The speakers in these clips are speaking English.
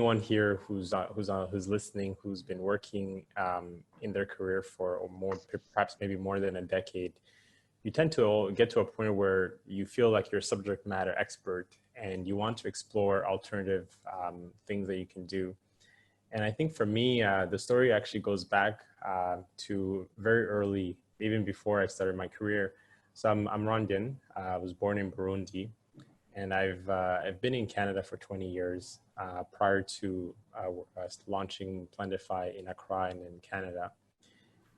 anyone here who's listening, who's been working in their career for or more, perhaps maybe more than a decade, you tend to get to a point where you feel like you're a subject matter expert and you want to explore alternative things that you can do. And I think for me, the story actually goes back to very early, even before I started my career. So I'm Rwandan. I was born in Burundi, and I've been in Canada for 20 years prior to launching Plendify in Accra and in Canada.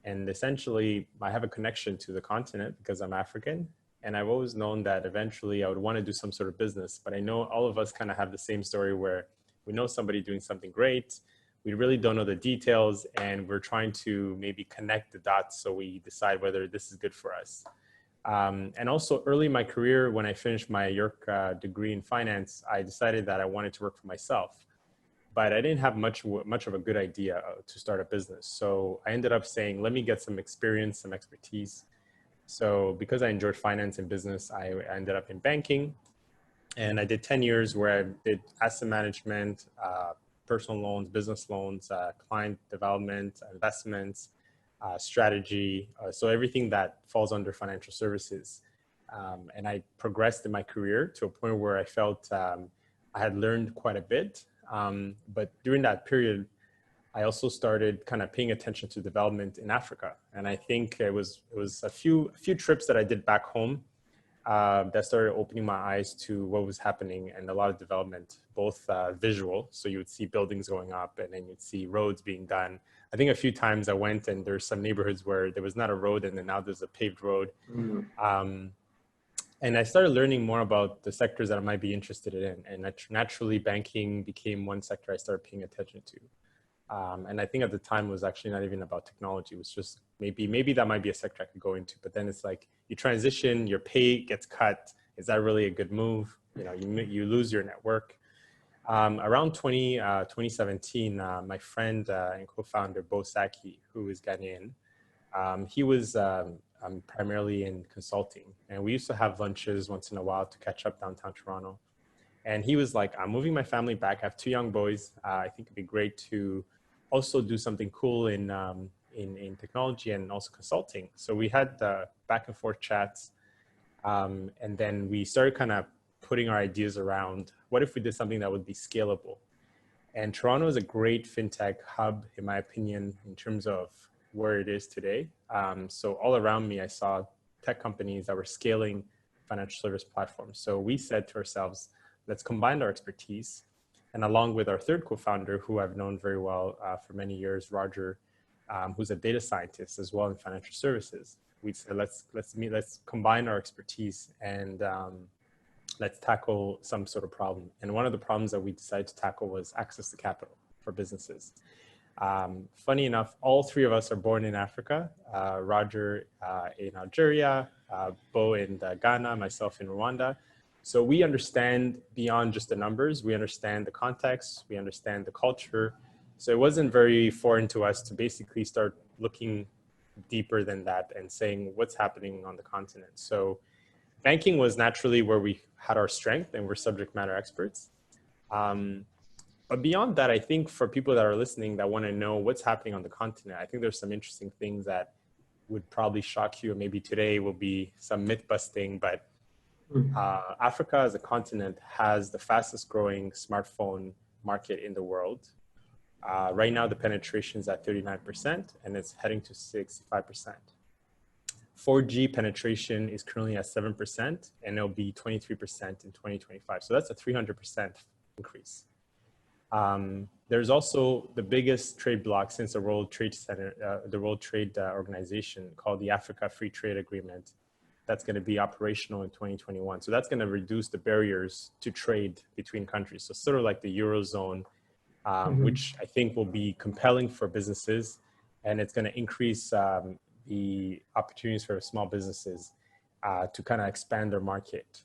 And essentially, I have a connection to the continent because I'm African. And I've always known that eventually I would want to do some sort of business. But I know all of us kind of have the same story where we know somebody doing something great. We really don't know the details, and we're trying to maybe connect the dots so we decide whether this is good for us. And also early in my career, when I finished my York degree in finance, I decided that I wanted to work for myself. But I didn't have much of a good idea to start a business. So I ended up saying, let me get some experience, some expertise. So because I enjoyed finance and business, I ended up in banking. And I did 10 years where I did asset management, personal loans, business loans, client development, investments, strategy. So everything that falls under financial services. And I progressed in my career to a point where I felt I had learned quite a bit. But during that period, I also started kind of paying attention to development in Africa. And I think it was a few trips that I did back home that started opening my eyes to what was happening, and a lot of development, both visual. So you would see buildings going up and then you'd see roads being done. I think a few times I went and there's some neighborhoods where there was not a road and then now there's a paved road. And I started learning more about the sectors that I might be interested in. And naturally, banking became one sector I started paying attention to. And I think at the time it was actually not even about technology. It was just maybe that might be a sector I could go into. But then it's like you transition, your pay gets cut. Is that really a good move? You know, you lose your network. Around 2017, my friend and co-founder, Bo Saki, who is Ghanaian, he was primarily in consulting. And we used to have lunches once in a while to catch up downtown Toronto. And he was like, I'm moving my family back. I have 2 young boys. I think it'd be great to also do something cool in technology and also consulting. So we had back and forth chats. And then we started kind of putting our ideas around, what if we did something that would be scalable? And Toronto is a great fintech hub, in my opinion, in terms of where it is today. So all around me, I saw tech companies that were scaling financial service platforms. So we said to ourselves, let's combine our expertise. And along with our third co-founder, who I've known very well for many years, Roger, who's a data scientist as well in financial services, we said, let's combine our expertise and let's tackle some sort of problem. And one of the problems that we decided to tackle was access to capital for businesses. Funny enough, all 3 of us are born in Africa. Roger in Algeria, Bo in Ghana, myself in Rwanda. So we understand beyond just the numbers, we understand the context, we understand the culture. So it wasn't very foreign to us to basically start looking deeper than that and saying what's happening on the continent. So banking was naturally where we had our strength and we're subject matter experts. But beyond that, I think for people that are listening that want to know what's happening on the continent, I think there's some interesting things that would probably shock you. Maybe today will be some myth busting, but Africa as a continent has the fastest growing smartphone market in the world. Right now, the penetration is at 39% and it's heading to 65%. 4G penetration is currently at 7% and it'll be 23% in 2025. So that's a 300% increase. There's also the biggest trade bloc since the World Trade Organization called the Africa Free Trade Agreement. That's going to be operational in 2021. So that's going to reduce the barriers to trade between countries. So sort of like the Eurozone, which I think will be compelling for businesses, and it's going to increase the opportunities for small businesses to kind of expand their market.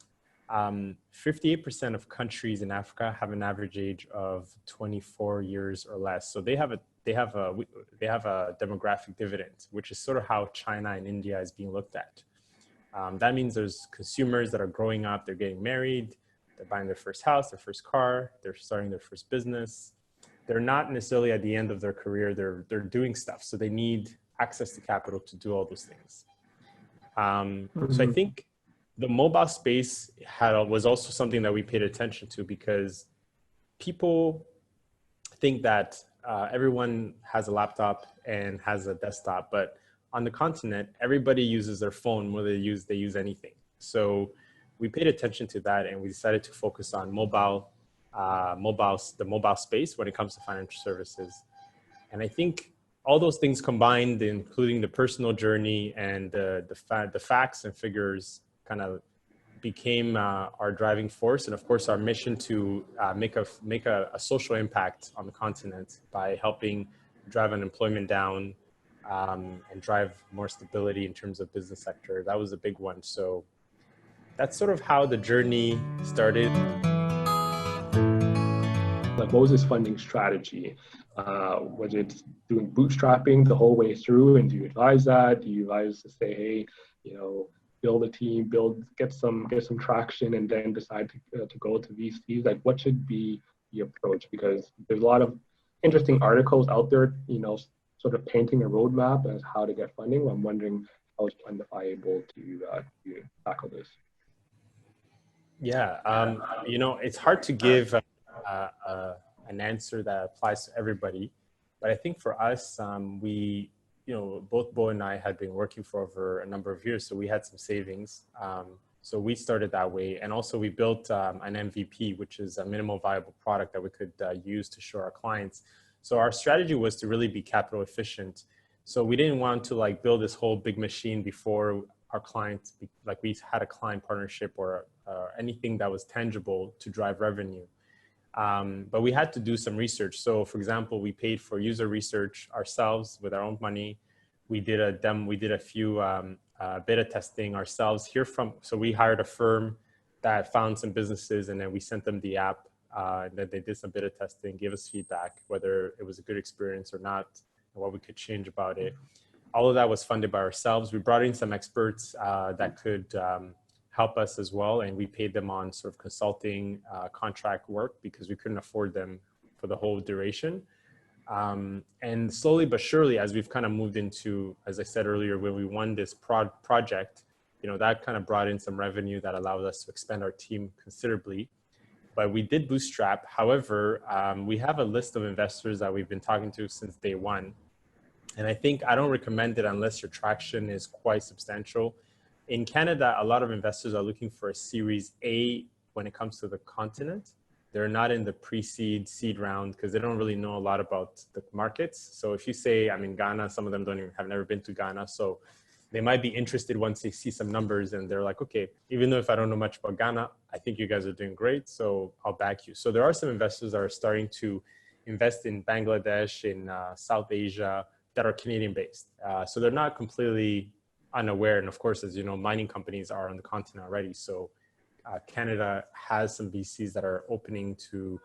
58% of countries in Africa have an average age of 24 years or less. So they have a demographic dividend, which is sort of how China and India is being looked at. That means there's consumers that are growing up, they're getting married, they're buying their first house, their first car, they're starting their first business. they're not necessarily at the end of their career. They're doing stuff. So they need access to capital to do all those things. So I think the mobile space was also something that we paid attention to, because people think that everyone has a laptop and has a desktop, but on the continent, everybody uses their phone whether they use anything. So we paid attention to that, and we decided to focus on the mobile space when it comes to financial services. And I think all those things combined, including the personal journey and the facts and figures, kind of became our driving force. And of course, our mission to make a social impact on the continent by helping drive unemployment down and drive more stability in terms of business sector. That was a big one. So that's sort of how the journey started. Like, what was his funding strategy? Was it doing bootstrapping the whole way through? And do you advise that? Do you advise to say, hey, build a team, get some traction, and then decide to go to VCs? Like, what should be the approach? Because there's a lot of interesting articles out there, sort of painting a roadmap as how to get funding. I'm wondering, how is Plendify able to tackle this? Yeah, it's hard to give an answer that applies to everybody, but I think for us, both Bo and I had been working for over a number of years, so we had some savings. So we started that way, and also we built an MVP, which is a minimal viable product that we could use to show our clients. So our strategy was to really be capital efficient. So we didn't want to build this whole big machine before our clients, like we had a client partnership or anything that was tangible to drive revenue. But we had to do some research. So for example, we paid for user research ourselves with our own money. We did a few beta testing ourselves so we hired a firm that found some businesses, and then we sent them the app, and then they did some beta testing, gave us feedback, whether it was a good experience or not, and what we could change about it. All of that was funded by ourselves. We brought in some experts that could help us as well, and we paid them on sort of consulting contract work because we couldn't afford them for the whole duration. And slowly but surely, as we've kind of moved into, as I said earlier, when we won this project, that kind of brought in some revenue that allowed us to expand our team considerably. But we did bootstrap. However, we have a list of investors that we've been talking to since day one. And I don't recommend it unless your traction is quite substantial. In Canada, a lot of investors are looking for a Series A when it comes to the continent. They're not in the pre-seed, seed round, because they don't really know a lot about the markets. So if you say, I'm in Ghana, some of them have never been to Ghana. So they might be interested once they see some numbers, and they're like, okay, even though if I don't know much about Ghana, I think you guys are doing great, so I'll back you. So there are some investors that are starting to invest in Bangladesh, in South Asia, that are Canadian based. So they're not completely unaware. And of course, as you know, mining companies are on the continent already. So Canada has some VCs that are opening to,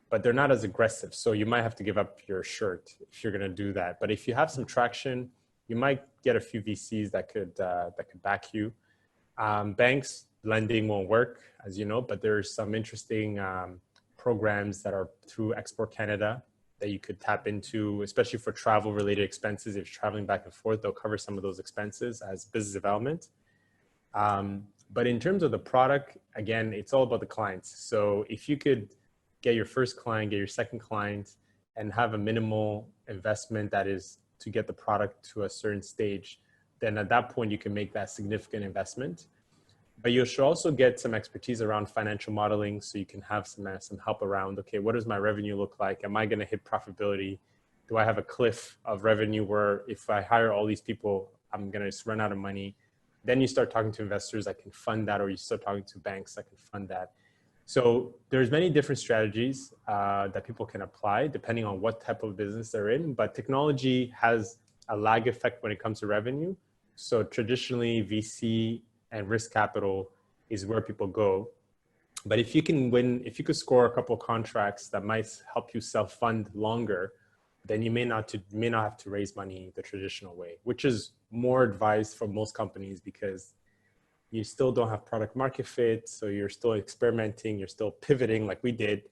but they're not as aggressive. So you might have to give up your shirt if you're going to do that. But if you have some traction, you might get a few VCs that could back you. Banks lending won't work, as you know, but there's some interesting programs that are through Export Canada that you could tap into, especially for travel related expenses. If you're traveling back and forth, they'll cover some of those expenses as business development. But in terms of the product, again, it's all about the clients. So if you could get your first client, get your second client, and have a minimal investment that is to get the product to a certain stage, then at that point you can make that significant investment. But you should also get some expertise around financial modeling, so you can have some help around, okay, what does my revenue look like? Am I going to hit profitability? Do I have a cliff of revenue where if I hire all these people, I'm going to just run out of money? Then you start talking to investors that can fund that, or you start talking to banks that can fund that. So there's many different strategies that people can apply depending on what type of business they're in. But technology has a lag effect when it comes to revenue. So traditionally, VC and risk capital is where people go. But if you could score a couple of contracts that might help you self-fund longer, then you may not have to raise money the traditional way, which is more advised for most companies because you still don't have product market fit. So you're still experimenting, you're still pivoting like we did.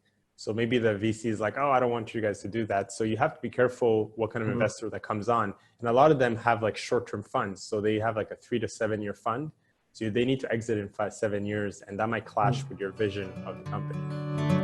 So maybe the VC is like, oh, I don't want you guys to do that. So you have to be careful what kind of investor that comes on. And a lot of them have like short-term funds. So they have like a 3 to 7 year fund. So they need to exit in 7 years, and that might clash with your vision of the company.